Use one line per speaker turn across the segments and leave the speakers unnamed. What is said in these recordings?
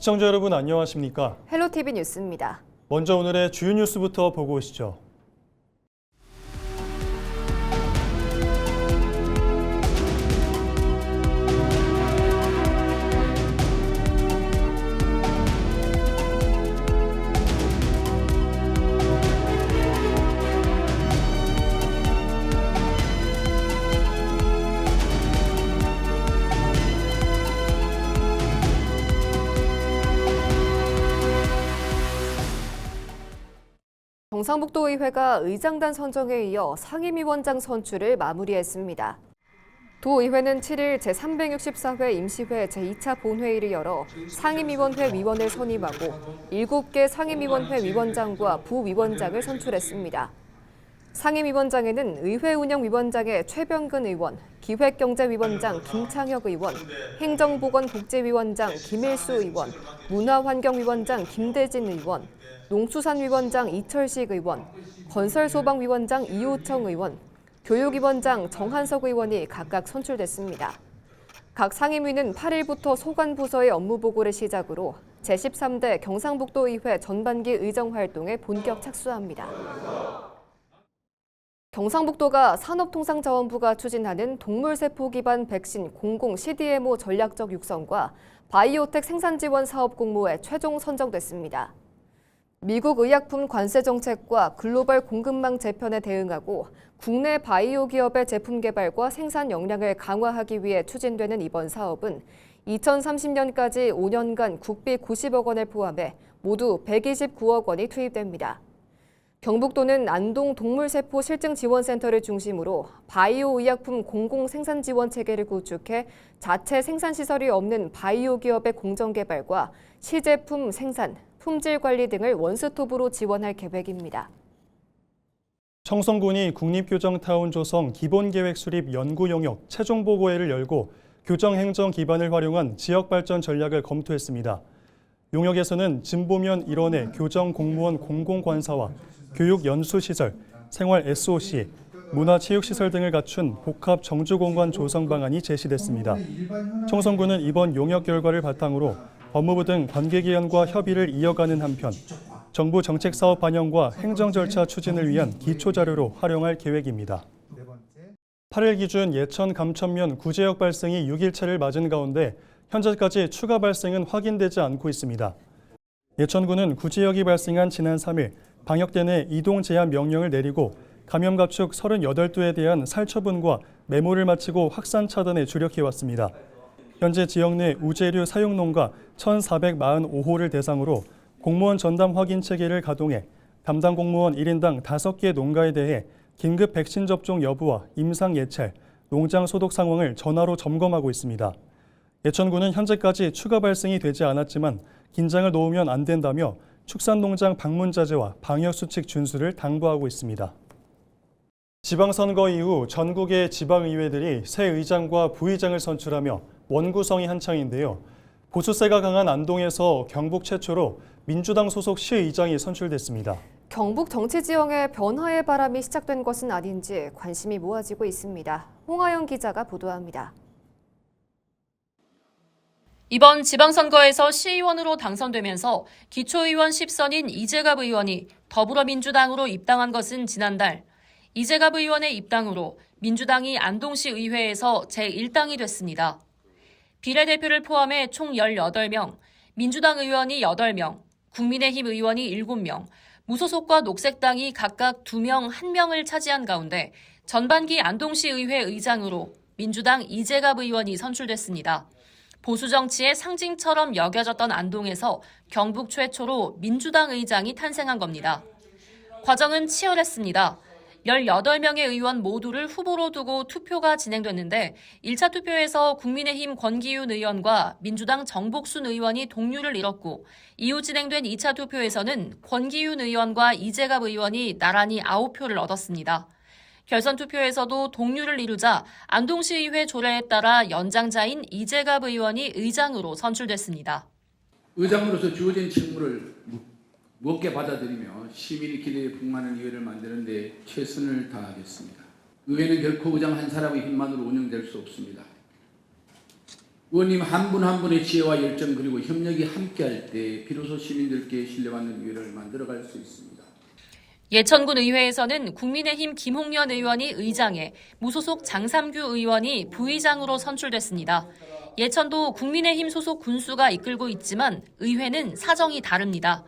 시청자 여러분 안녕하십니까?
헬로티비 뉴스입니다.
먼저 오늘의 주요 뉴스부터 보고 오시죠.
경상북도의회가 의장단 선정에 이어 상임위원장 선출을 마무리했습니다. 도의회는 7일 제364회 임시회 제2차 본회의를 열어 상임위원회 위원을 선임하고 7개 상임위원회 위원장과 부위원장을 선출했습니다. 상임위원장에는 의회운영위원장의 최병근 의원, 기획경제위원장 김창혁 의원, 행정보건복지위원장 김일수 의원, 문화환경위원장 김대진 의원, 농수산위원장 이철식 의원, 건설소방위원장 이호청 의원, 교육위원장 정한석 의원이 각각 선출됐습니다. 각 상임위는 8일부터 소관부서의 업무보고를 시작으로 제13대 경상북도의회 전반기 의정활동에 본격 착수합니다. 경상북도가 산업통상자원부가 추진하는 동물세포 기반 백신 공공 CDMO 전략적 육성과 바이오텍 생산지원 사업 공모에 최종 선정됐습니다. 미국 의약품 관세 정책과 글로벌 공급망 재편에 대응하고 국내 바이오 기업의 제품 개발과 생산 역량을 강화하기 위해 추진되는 이번 사업은 2030년까지 5년간 국비 90억 원을 포함해 모두 129억 원이 투입됩니다. 경북도는 안동 동물세포 실증지원센터를 중심으로 바이오 의약품 공공 생산 지원 체계를 구축해 자체 생산시설이 없는 바이오 기업의 공정 개발과 시제품 생산, 품질 관리 등을 원스톱으로 지원할 계획입니다.
청송군이 국립교정타운 조성 기본계획 수립 연구 용역 최종 보고회를 열고 교정행정 기반을 활용한 지역발전 전략을 검토했습니다. 용역에서는 진보면 일원의 교정공무원 공공관사와 교육연수시설, 생활 SOC, 문화체육시설 등을 갖춘 복합 정주공간 조성 방안이 제시됐습니다. 청송군은 이번 용역 결과를 바탕으로 법무부 등 관계기관과 협의를 이어가는 한편 정부 정책사업 반영과 행정 절차 추진을 위한 기초자료로 활용할 계획입니다. 8일 기준 예천 감천면 구제역 발생이 6일차를 맞은 가운데 현재까지 추가 발생은 확인되지 않고 있습니다. 예천군은 구제역이 발생한 지난 3일 방역대 내 이동 제한 명령을 내리고 감염 가축 38두에 대한 살처분과 메모를 마치고 확산 차단에 주력해왔습니다. 현재 지역 내 우제류 사육농가 1,445호를 대상으로 공무원 전담 확인 체계를 가동해 담당 공무원 1인당 5개 농가에 대해 긴급 백신 접종 여부와 임상 예찰, 농장 소독 상황을 전화로 점검하고 있습니다. 예천군은 현재까지 추가 발생이 되지 않았지만 긴장을 놓으면 안 된다며 축산농장 방문 자제와 방역수칙 준수를 당부하고 있습니다. 지방선거 이후 전국의 지방의회들이 새 의장과 부의장을 선출하며 원구성이 한창인데요. 보수세가 강한 안동에서 경북 최초로 민주당 소속 시의장이 선출됐습니다.
경북 정치 지형의 변화의 바람이 시작된 것은 아닌지 관심이 모아지고 있습니다. 홍하영 기자가 보도합니다.
이번 지방선거에서 시의원으로 당선되면서 기초의원 10선인 이재갑 의원이 더불어민주당으로 입당한 것은 지난달. 이재갑 의원의 입당으로 민주당이 안동시 의회에서 제1당이 됐습니다. 비례대표를 포함해 총 18명, 민주당 의원이 8명, 국민의힘 의원이 7명, 무소속과 녹색당이 각각 2명, 1명을 차지한 가운데 전반기 안동시 의회 의장으로 민주당 이재갑 의원이 선출됐습니다. 보수 정치의 상징처럼 여겨졌던 안동에서 경북 최초로 민주당 의장이 탄생한 겁니다. 과정은 치열했습니다. 18명의 의원 모두를 후보로 두고 투표가 진행됐는데 1차 투표에서 국민의힘 권기윤 의원과 민주당 정복순 의원이 동률을 이뤘고 이후 진행된 2차 투표에서는 권기윤 의원과 이재갑 의원이 나란히 9표를 얻었습니다. 결선 투표에서도 동률을 이루자 안동시의회 조례에 따라 연장자인 이재갑 의원이 의장으로 선출됐습니다.
의장으로서 주어진 직무를 무겁게 받아들이며 시민의 기대에 부응하는 의회를 만드는 데 최선을 다하겠습니다. 의회는 결코 의장 한 사람의 힘만으로 운영될 수 없습니다. 의원님 한 분 한 분의 지혜와 열정 그리고 협력이 함께할 때 비로소 시민들께 신뢰받는 의회를 만들어갈 수 있습니다.
예천군 의회에서는 국민의힘 김홍연 의원이 의장에 무소속 장삼규 의원이 부의장으로 선출됐습니다. 예천도 국민의힘 소속 군수가 이끌고 있지만 의회는 사정이 다릅니다.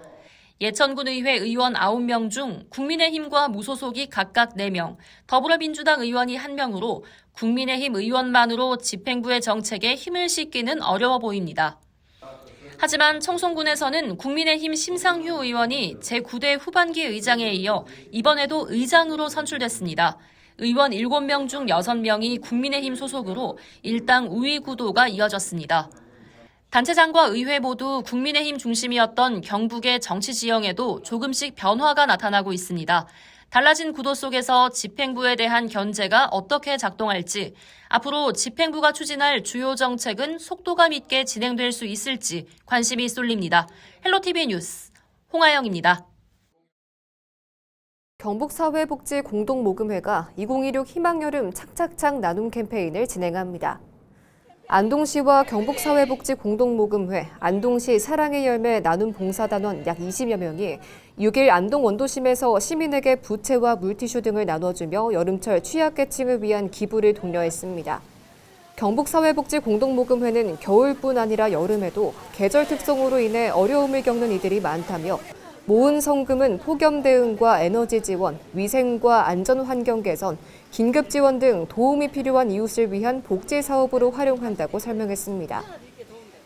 예천군 의회 의원 9명 중 국민의힘과 무소속이 각각 4명, 더불어민주당 의원이 1명으로 국민의힘 의원만으로 집행부의 정책에 힘을 싣기는 어려워 보입니다. 하지만 청송군에서는 국민의힘 심상휴 의원이 제9대 후반기 의장에 이어 이번에도 의장으로 선출됐습니다. 의원 7명 중 6명이 국민의힘 소속으로 일당 우위 구도가 이어졌습니다. 단체장과 의회 모두 국민의힘 중심이었던 경북의 정치 지형에도 조금씩 변화가 나타나고 있습니다. 달라진 구도 속에서 집행부에 대한 견제가 어떻게 작동할지, 앞으로 집행부가 추진할 주요 정책은 속도감 있게 진행될 수 있을지 관심이 쏠립니다. 헬로티비 뉴스 홍아영입니다.
경북사회복지공동모금회가 2016 희망여름 착착착 나눔 캠페인을 진행합니다. 안동시와 경북사회복지공동모금회, 안동시 사랑의 열매 나눔 봉사단원 약 20여 명이 6일 안동 원도심에서 시민에게 부채와 물티슈 등을 나눠주며 여름철 취약계층을 위한 기부를 독려했습니다. 경북사회복지공동모금회는 겨울뿐 아니라 여름에도 계절 특성으로 인해 어려움을 겪는 이들이 많다며 모은 성금은 폭염 대응과 에너지 지원, 위생과 안전 환경 개선, 긴급 지원 등 도움이 필요한 이웃을 위한 복지 사업으로 활용한다고 설명했습니다.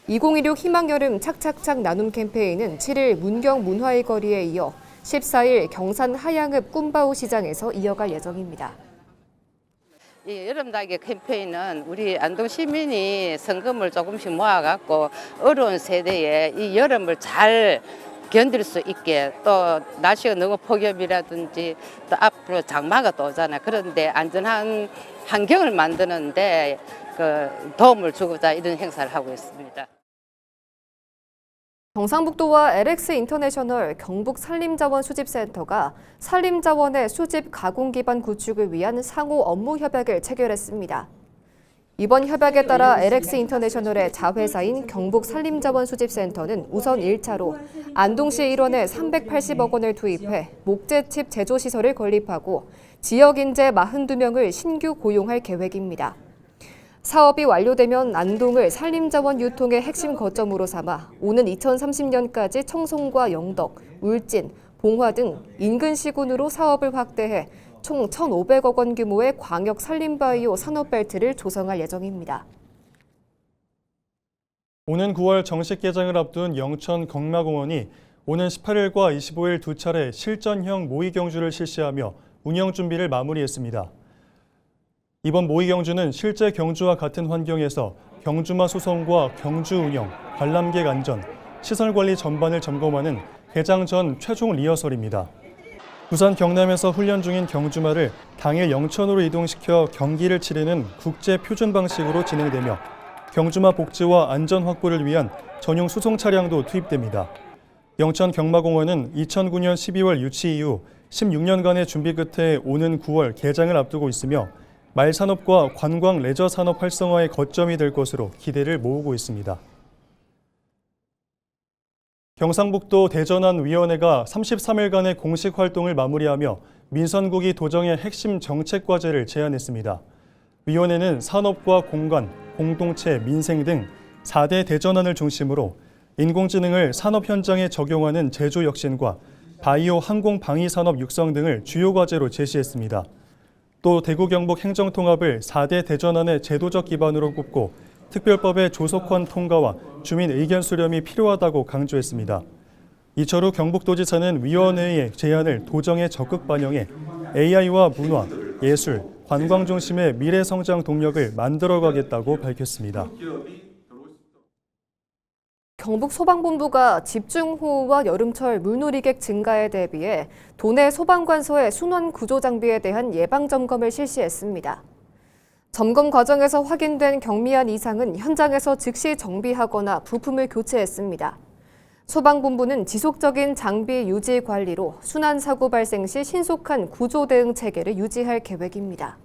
2016 희망여름 착착착 나눔 캠페인은 7일 문경 문화의 거리에 이어 14일 경산 하양읍 꿈바우 시장에서 이어갈 예정입니다.
이 여름나기 캠페인은 우리 안동 시민이 성금을 조금씩 모아갖고 어려운 세대에 이 여름을 잘 견딜 수 있게, 또 날씨가 너무 폭염이라든지 또 앞으로 장마가 또 오잖아요. 그런데 안전한 환경을 만드는데 도움을 주고자 이런 행사를 하고 있습니다.
경상북도와 LX 인터내셔널 경북산림자원 수집센터가 산림자원의 수집 가공 기반 구축을 위한 상호 업무 협약을 체결했습니다. 이번 협약에 따라 LX 인터내셔널의 자회사인 경북산림자원 수집센터는 우선 1차로 안동시 일원에 380억 원을 투입해 목재칩 제조시설을 건립하고 지역 인재 42명을 신규 고용할 계획입니다. 사업이 완료되면 안동을 산림자원 유통의 핵심 거점으로 삼아 오는 2030년까지 청송과 영덕, 울진, 봉화 등 인근 시군으로 사업을 확대해 총 1,500억 원 규모의 광역 산림바이오 산업벨트를 조성할 예정입니다.
오는 9월 정식 개장을 앞둔 영천 경마공원이 오는 18일과 25일 두 차례 실전형 모의 경주를 실시하며 운영 준비를 마무리했습니다. 이번 모의 경주는 실제 경주와 같은 환경에서 경주마 수송과 경주 운영, 관람객 안전, 시설 관리 전반을 점검하는 개장 전 최종 리허설입니다. 부산 경남에서 훈련 중인 경주마를 당일 영천으로 이동시켜 경기를 치르는 국제 표준 방식으로 진행되며 경주마 복지와 안전 확보를 위한 전용 수송 차량도 투입됩니다. 영천 경마공원은 2009년 12월 유치 이후 16년간의 준비 끝에 오는 9월 개장을 앞두고 있으며 말산업과 관광 레저 산업 활성화의 거점이 될 것으로 기대를 모으고 있습니다. 경상북도 대전안위원회가 33일간의 공식 활동을 마무리하며 민선국이 도정의 핵심 정책 과제를 제안했습니다. 위원회는 산업과 공간, 공동체, 민생 등 4대 대전안을 중심으로 인공지능을 산업 현장에 적용하는 제조 혁신과 바이오 항공 방위 산업 육성 등을 주요 과제로 제시했습니다. 또 대구 경북 행정통합을 4대 대전안의 제도적 기반으로 꼽고 특별법의 조속한 통과와 주민 의견 수렴이 필요하다고 강조했습니다. 이철우 경북도지사는 위원회의 제안을 도정에 적극 반영해 AI와 문화, 예술, 관광 중심의 미래 성장 동력을 만들어가겠다고 밝혔습니다.
경북소방본부가 집중호우와 여름철 물놀이객 증가에 대비해 도내 소방관서의 순원 구조 장비에 대한 예방 점검을 실시했습니다. 점검 과정에서 확인된 경미한 이상은 현장에서 즉시 정비하거나 부품을 교체했습니다. 소방본부는 지속적인 장비 유지 관리로 순환 사고 발생 시 신속한 구조 대응 체계를 유지할 계획입니다.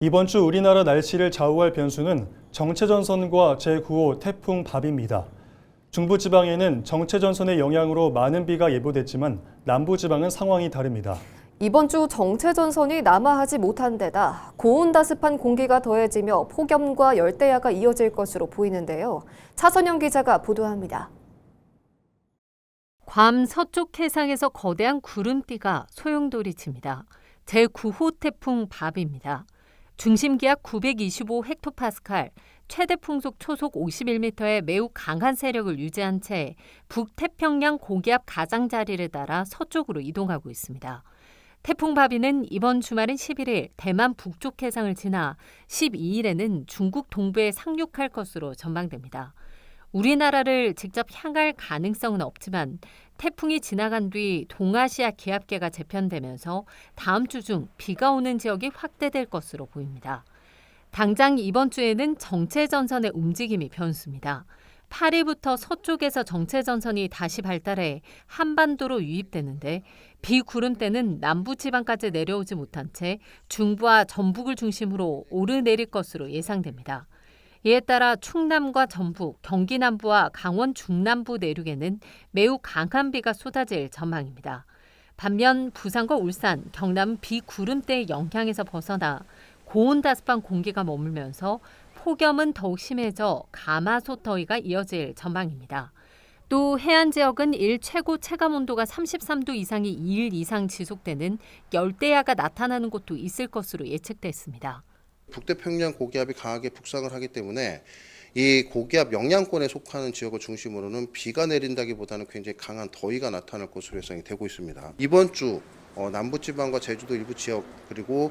이번 주 우리나라 날씨를 좌우할 변수는 정체전선과 제9호 태풍 바비입니다. 중부지방에는 정체전선의 영향으로 많은 비가 예보됐지만 남부지방은 상황이 다릅니다.
이번 주 정체전선이 남하하지 못한 데다 고온다습한 공기가 더해지며 폭염과 열대야가 이어질 것으로 보이는데요. 차선영 기자가 보도합니다.
괌 서쪽 해상에서 거대한 구름띠가 소용돌이칩니다. 제9호 태풍 바비입니다. 중심기압 925헥토파스칼, 최대 풍속 초속 51m의 매우 강한 세력을 유지한 채 북태평양 고기압 가장자리를 따라 서쪽으로 이동하고 있습니다. 태풍 바비는 이번 주말인 11일 대만 북쪽 해상을 지나 12일에는 중국 동부에 상륙할 것으로 전망됩니다. 우리나라를 직접 향할 가능성은 없지만 태풍이 지나간 뒤 동아시아 기압계가 재편되면서 다음 주 중 비가 오는 지역이 확대될 것으로 보입니다. 당장 이번 주에는 정체전선의 움직임이 변수입니다. 8일부터 서쪽에서 정체전선이 다시 발달해 한반도로 유입되는데 비구름대는 남부지방까지 내려오지 못한 채 중부와 전북을 중심으로 오르내릴 것으로 예상됩니다. 이에 따라 충남과 전북, 경기 남부와 강원 중남부 내륙에는 매우 강한 비가 쏟아질 전망입니다. 반면 부산과 울산, 경남은 비구름대의 영향에서 벗어나 고온다습한 공기가 머물면서 폭염은 더욱 심해져 가마솥 더위가 이어질 전망입니다. 또 해안 지역은 일 최고 체감온도가 33도 이상이 2일 이상 지속되는 열대야가 나타나는 곳도 있을 것으로 예측됐습니다.
북태평양 고기압이 강하게 북상을 하기 때문에 이 고기압 영향권에 속하는 지역을 중심으로는 비가 내린다기보다는 굉장히 강한 더위가 나타날 것으로 예상이 되고 있습니다. 이번 주 남부지방과 제주도 일부 지역 그리고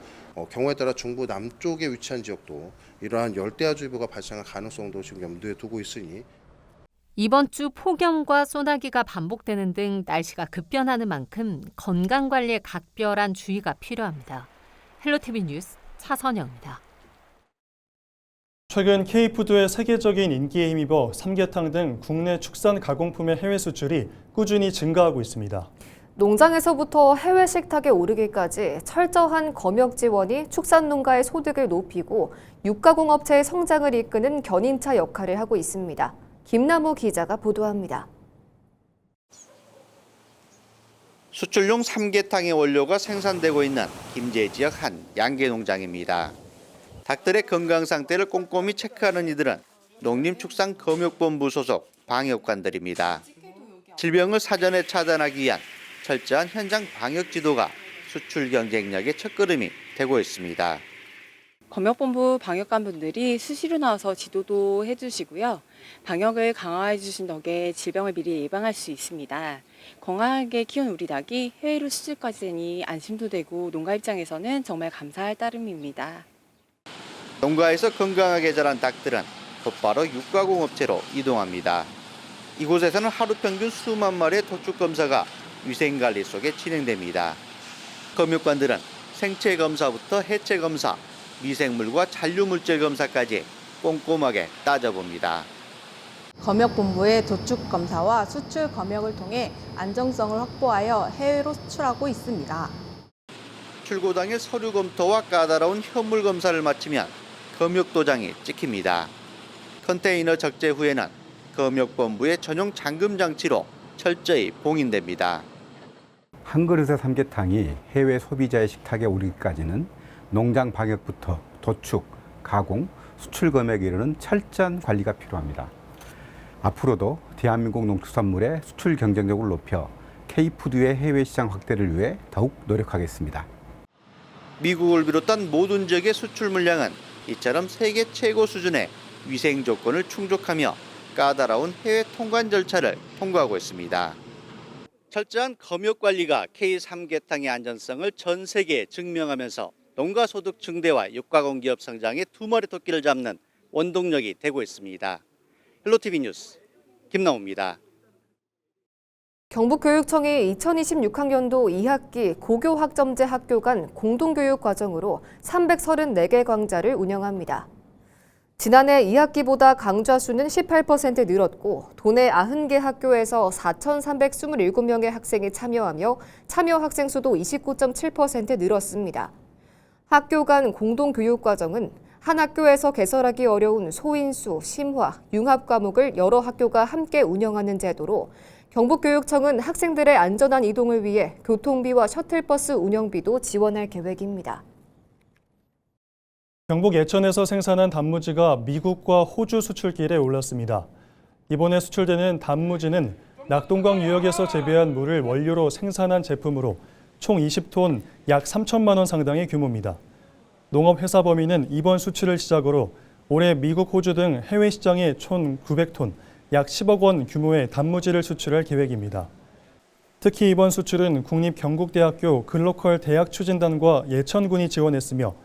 경우에 따라 중부 남쪽에 위치한 지역도 이러한 열대야주의보가 발생할 가능성도 지금 염두에 두고 있으니
이번 주 폭염과 소나기가 반복되는 등 날씨가 급변하는 만큼 건강관리에 각별한 주의가 필요합니다. 헬로티비 뉴스 차선영입니다.
최근 K푸드의 세계적인 인기에 힘입어 삼계탕 등 국내 축산 가공품의 해외 수출이 꾸준히 증가하고 있습니다.
농장에서부터 해외 식탁에 오르기까지 철저한 검역 지원이 축산 농가의 소득을 높이고 육가공업체의 성장을 이끄는 견인차 역할을 하고 있습니다. 김남우 기자가 보도합니다.
수출용 삼계탕의 원료가 생산되고 있는 김제 지역 한 양계 농장입니다. 닭들의 건강 상태를 꼼꼼히 체크하는 이들은 농림축산검역본부 소속 방역관들입니다. 질병을 사전에 차단하기 위한 철저한 현장 방역 지도가 수출 경쟁력의 첫걸음이 되고 있습니다.
검역본부 방역관분들이 수시로 나와서 지도도 해주시고요. 방역을 강화해 주신 덕에 질병을 미리 예방할 수 있습니다. 건강하게 키운 우리 닭이 해외로 수출까지 되니 안심도 되고 농가 입장에서는 정말 감사할 따름입니다.
농가에서 건강하게 자란 닭들은 곧바로 육가공업체로 이동합니다. 이곳에서는 하루 평균 수만 마리의 도축 검사가 위생관리 속에 진행됩니다. 검역관들은 생체 검사부터 해체 검사, 미생물과 잔류물질 검사까지 꼼꼼하게 따져봅니다.
검역본부의 도축 검사와 수출 검역을 통해 안정성을 확보하여 해외로 수출하고 있습니다.
출고 당일 서류 검토와 까다로운 현물 검사를 마치면 검역 도장이 찍힙니다. 컨테이너 적재 후에는 검역본부의 전용 잠금 장치로 철저히 봉인됩니다.
한 그릇의 삼계탕이 해외 소비자의 식탁에 오르기까지는 농장 방역부터 도축, 가공, 수출 검역에 이르는 철저한 관리가 필요합니다. 앞으로도 대한민국 농축산물의 수출 경쟁력을 높여 K푸드의 해외 시장 확대를 위해 더욱 노력하겠습니다.
미국을 비롯한 모든 지역의 수출 물량은 이처럼 세계 최고 수준의 위생 조건을 충족하며 까다로운 해외 통관 절차를 통과하고 있습니다. 철저한 검역 관리가 K3계탕의 안전성을 전 세계에 증명하면서 농가 소득 증대와 육가공기업 성장의 두 마리 토끼를 잡는 원동력이 되고 있습니다. 헬로티비 뉴스 김나우입니다.
경북교육청이 2026학년도 2학기 고교학점제 학교 간 공동교육 과정으로 334개 강좌를 운영합니다. 지난해 2학기보다 강좌 수는 18% 늘었고 도내 90개 학교에서 4,327명의 학생이 참여하며 참여 학생 수도 29.7% 늘었습니다. 학교 간 공동교육과정은 한 학교에서 개설하기 어려운 소인수, 심화, 융합 과목을 여러 학교가 함께 운영하는 제도로 경북교육청은 학생들의 안전한 이동을 위해 교통비와 셔틀버스 운영비도 지원할 계획입니다.
경북 예천에서 생산한 단무지가 미국과 호주 수출길에 올랐습니다. 이번에 수출되는 단무지는 낙동강 유역에서 재배한 물을 원료로 생산한 제품으로 총 20톤 약 3천만 원 상당의 규모입니다. 농업회사 범위는 이번 수출을 시작으로 올해 미국, 호주 등 해외 시장에 총 900톤, 약 10억 원 규모의 단무지를 수출할 계획입니다. 특히 이번 수출은 국립경북대학교 글로컬 대학추진단과 예천군이 지원했으며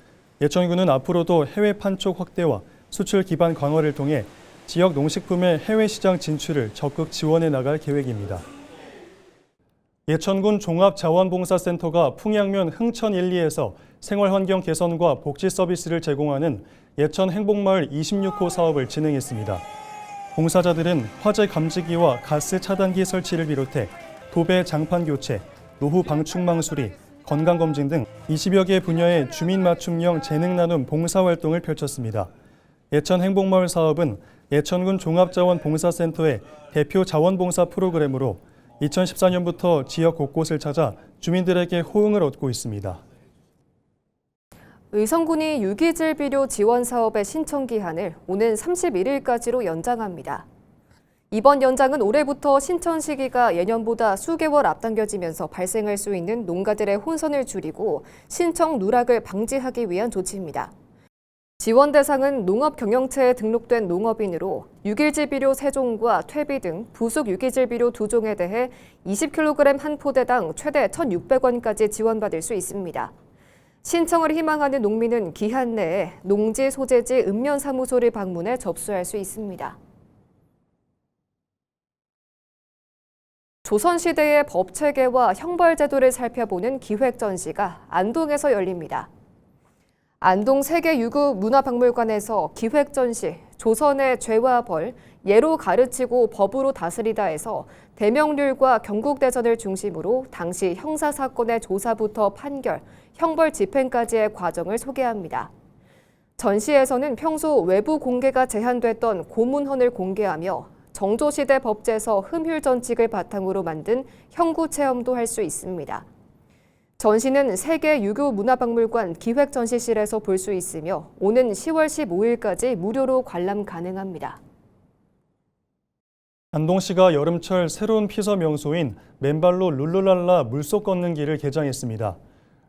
예천군은 앞으로도 해외 판촉 확대와 수출 기반 강화를 통해 지역 농식품의 해외 시장 진출을 적극 지원해 나갈 계획입니다. 예천군 종합자원봉사센터가 풍양면 흥천 1, 2에서 생활환경 개선과 복지 서비스를 제공하는 예천 행복마을 26호 사업을 진행했습니다. 봉사자들은 화재 감지기와 가스 차단기 설치를 비롯해 도배 장판 교체, 노후 방충망 수리, 건강검진 등 20여 개 분야의 주민 맞춤형 재능 나눔 봉사활동을 펼쳤습니다. 예천 행복마을 사업은 예천군 종합자원봉사센터의 대표 자원봉사 프로그램으로 2014년부터 지역 곳곳을 찾아 주민들에게 호응을 얻고 있습니다.
의성군이 유기질 비료 지원 사업의 신청 기한을 오는 31일까지로 연장합니다. 이번 연장은 올해부터 신청 시기가 예년보다 수개월 앞당겨지면서 발생할 수 있는 농가들의 혼선을 줄이고 신청 누락을 방지하기 위한 조치입니다. 지원 대상은 농업 경영체에 등록된 농업인으로 유기질 비료 3종과 퇴비 등 부속 유기질 비료 2종에 대해 20kg 한 포대당 최대 1,600원까지 지원받을 수 있습니다. 신청을 희망하는 농민은 기한 내에 농지 소재지 읍면사무소를 방문해 접수할 수 있습니다. 조선시대의 법체계와 형벌제도를 살펴보는 기획전시가 안동에서 열립니다. 안동 세계유구문화박물관에서 기획전시 조선의 죄와 벌, 예로 가르치고 법으로 다스리다에서 대명률과 경국대전을 중심으로 당시 형사사건의 조사부터 판결, 형벌 집행까지의 과정을 소개합니다. 전시에서는 평소 외부 공개가 제한됐던 고문헌을 공개하며 정조시대 법제서 흠율전칙을 바탕으로 만든 형구 체험도 할 수 있습니다. 전시는 세계유구문화박물관 기획전시실에서 볼 수 있으며 오는 10월 15일까지 무료로 관람 가능합니다.
안동시가 여름철 새로운 피서 명소인 맨발로 룰루랄라 물속 걷는 길을 개장했습니다.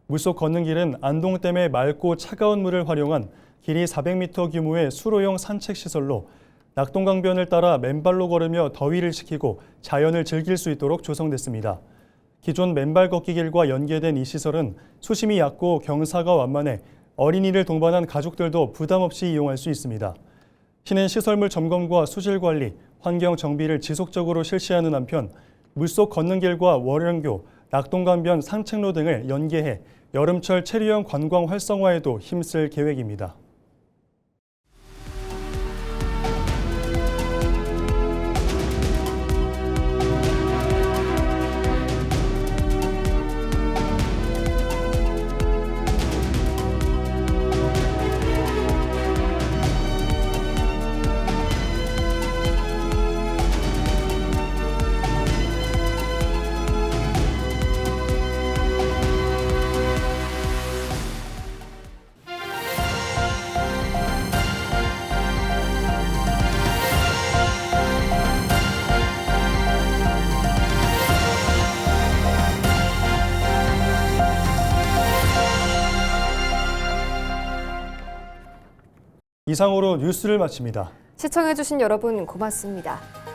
물속 걷는 길은 안동댐의 맑고 차가운 물을 활용한 길이 400m 규모의 수로용 산책시설로 낙동강변을 따라 맨발로 걸으며 더위를 식히고 자연을 즐길 수 있도록 조성됐습니다. 기존 맨발 걷기 길과 연계된 이 시설은 수심이 얕고 경사가 완만해 어린이를 동반한 가족들도 부담 없이 이용할 수 있습니다. 시는 시설물 점검과 수질 관리, 환경 정비를 지속적으로 실시하는 한편 물속 걷는 길과 월영교, 낙동강변 산책로 등을 연계해 여름철 체류형 관광 활성화에도 힘쓸 계획입니다. 이상으로 뉴스를 마칩니다.
시청해주신 여러분 고맙습니다.